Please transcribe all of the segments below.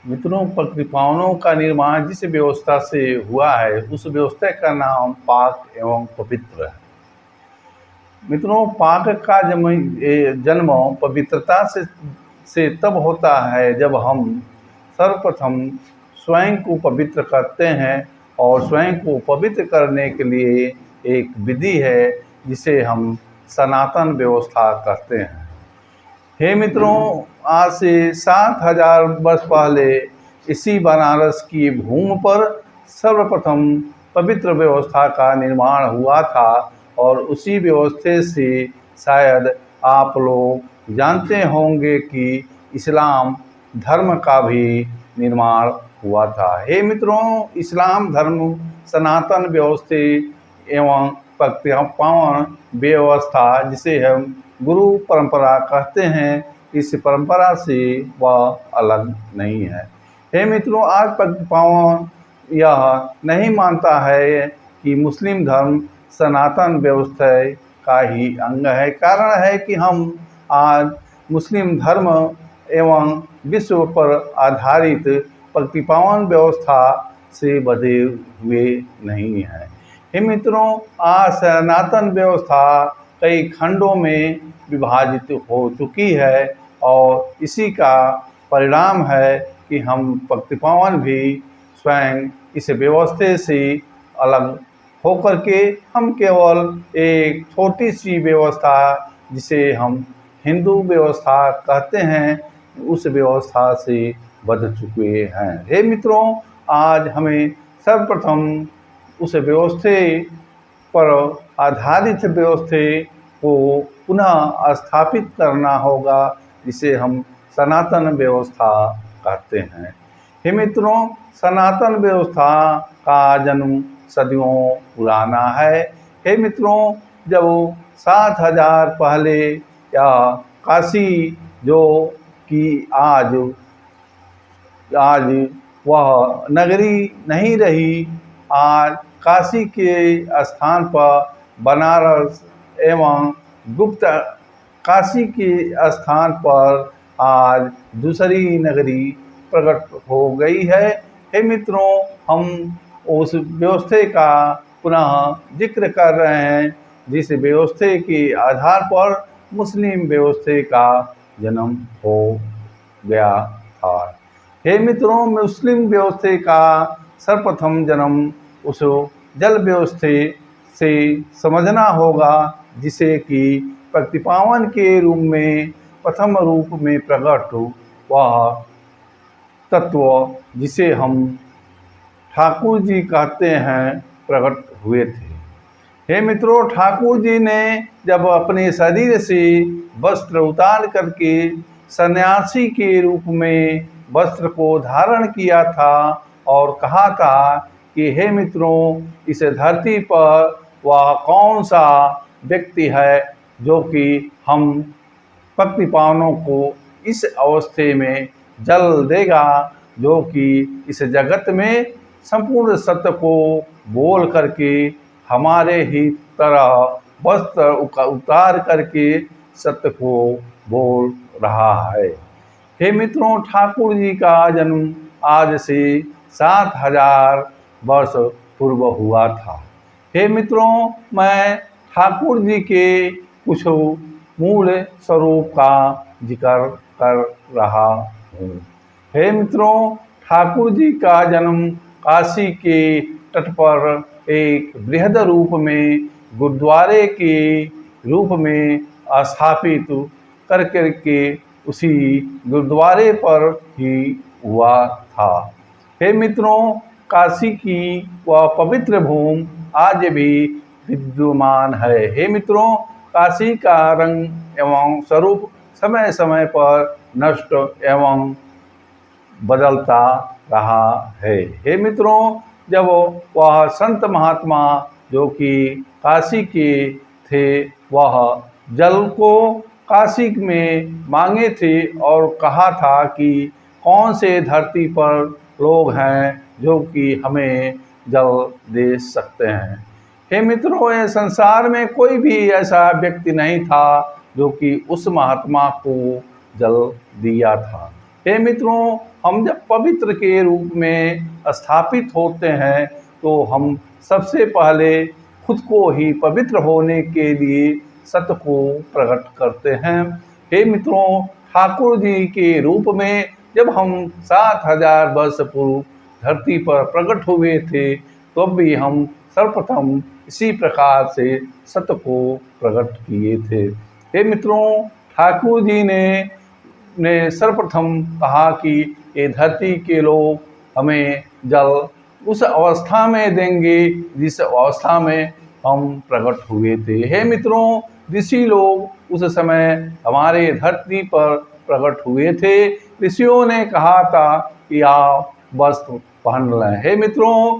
मित्रों, प्रतिपावनों का निर्माण जिस व्यवस्था से हुआ है उस व्यवस्था का नाम पाक एवं पवित्र है। मित्रों, पाक का जन्म पवित्रता से तब होता है जब हम सर्वप्रथम स्वयं को पवित्र करते हैं, और स्वयं को पवित्र करने के लिए एक विधि है जिसे हम सनातन व्यवस्था कहते हैं। हे मित्रों, आज से 7,000 वर्ष पहले इसी बनारस की भूमि पर सर्वप्रथम पवित्र व्यवस्था का निर्माण हुआ था, और उसी व्यवस्था से शायद आप लोग जानते होंगे कि इस्लाम धर्म का भी निर्माण हुआ था। हे मित्रों, इस्लाम धर्म सनातन व्यवस्था एवं पावन व्यवस्था जिसे हम गुरु परंपरा कहते हैं, इस परंपरा से वह अलग नहीं है। हे मित्रों, आज पावन यह नहीं मानता है कि मुस्लिम धर्म सनातन व्यवस्था का ही अंग है। कारण है कि हम आज मुस्लिम धर्म एवं विश्व पर आधारित प्रतिपावन व्यवस्था से बधे हुए नहीं हैं। हे मित्रों, आज सनातन व्यवस्था कई खंडों में विभाजित हो चुकी है, और इसी का परिणाम है कि हम प्रतिपावन भी स्वयं इस व्यवस्था से अलग होकर के हम केवल एक छोटी सी व्यवस्था जिसे हम हिंदू व्यवस्था कहते हैं, उस व्यवस्था से बदल चुके हैं। हे मित्रों, आज हमें सर्वप्रथम उस व्यवस्था पर आधारित व्यवस्था को पुनः स्थापित करना होगा जिसे हम सनातन व्यवस्था कहते हैं। हे मित्रों, सनातन व्यवस्था का जन्म सदियों पुराना है। हे मित्रों, जब 7,000 पहले या काशी जो कि आज वह नगरी नहीं रही, आज काशी के स्थान पर बनारस एवं गुप्त काशी के स्थान पर आज दूसरी नगरी प्रकट हो गई है। हे मित्रों, हम उस व्यवस्था का पुनः जिक्र कर रहे हैं जिस व्यवस्था के आधार पर मुस्लिम व्यवस्था का जन्म हो गया था। हे मित्रों, मुस्लिम व्यवस्था का सर्वप्रथम जन्म उस जल व्यवस्था से समझना होगा जिसे कि प्रतिपावन के रूप में प्रथम रूप में प्रकट वह तत्व जिसे हम ठाकुर जी कहते हैं प्रकट हुए थे। हे मित्रों, ठाकुर जी ने जब अपने शरीर से वस्त्र उतार करके सन्यासी के रूप में वस्त्र को धारण किया था और कहा था कि हे मित्रों, इस धरती पर वह कौन सा व्यक्ति है जो कि हम प्रतिपावनों को इस अवस्था में जल देगा, जो कि इस जगत में संपूर्ण सत्य को बोल करके हमारे ही तरह वस्त्र उतार करके सत्य को बोल रहा है। हे मित्रों, ठाकुर जी का जन्म आज से 7,000 वर्ष पूर्व हुआ था। हे मित्रों, मैं ठाकुर जी के कुछ मूल स्वरूप का जिक्र कर रहा हूँ। हे मित्रों, ठाकुर जी का जन्म काशी के तट पर एक बृहद रूप में गुरुद्वारे के रूप में स्थापित कर करके उसी गुरुद्वारे पर ही हुआ था। हे मित्रों, काशी की वह पवित्र भूमि आज भी विद्यमान है। हे मित्रों, काशी का रंग एवं स्वरूप समय समय पर नष्ट एवं बदलता रहा है। हे मित्रों, जब वह संत महात्मा जो कि काशी के थे, वह जल को काशी में मांगे थे और कहा था कि कौन से धरती पर लोग हैं जो कि हमें जल दे सकते हैं। हे मित्रों, ये संसार में कोई भी ऐसा व्यक्ति नहीं था जो कि उस महात्मा को जल दिया था। हे मित्रों, हम जब पवित्र के रूप में स्थापित होते हैं तो हम सबसे पहले खुद को ही पवित्र होने के लिए सत्य को प्रकट करते हैं। हे मित्रों, ठाकुर जी के रूप में जब हम 7000 वर्ष पूर्व धरती पर प्रकट हुए थे तो भी हम सर्वप्रथम इसी प्रकार से सत्य को प्रकट किए थे। हे मित्रों, ठाकुर जी ने सर्वप्रथम कहा कि ये धरती के लोग हमें जल उस अवस्था में देंगे जिस अवस्था में हम प्रकट हुए थे। हे मित्रों, ऋषि लोग उस समय हमारे धरती पर प्रकट हुए थे। ऋषियों ने कहा था कि आप वस्त्र पहन लें। हे मित्रों,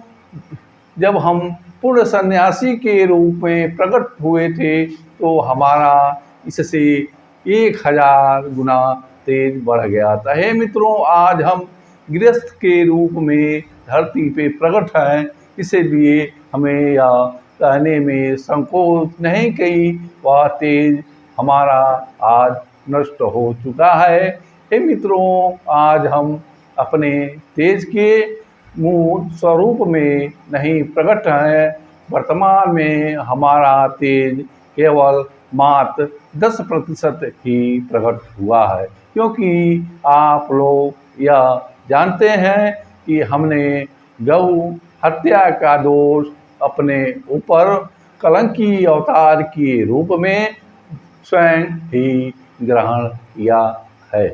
जब हम पूर्ण सन्यासी के रूप में प्रकट हुए थे तो हमारा इससे 1000 गुना तेज बढ़ गया था। हे मित्रों, आज हम गृहस्थ के रूप में धरती पे प्रकट हैं, इसीलिए हमें यह कहने में संकोच नहीं कि वह तेज हमारा आज नष्ट हो चुका है। हे मित्रों, आज हम अपने तेज के मूल स्वरूप में नहीं प्रकट हैं। वर्तमान में हमारा तेज केवल मात्र 10% ही प्रकट हुआ है, क्योंकि आप लोग यह जानते हैं कि हमने गौ हत्या का दोष अपने ऊपर कलंकी अवतार के रूप में स्वयं ही ग्रहण किया है।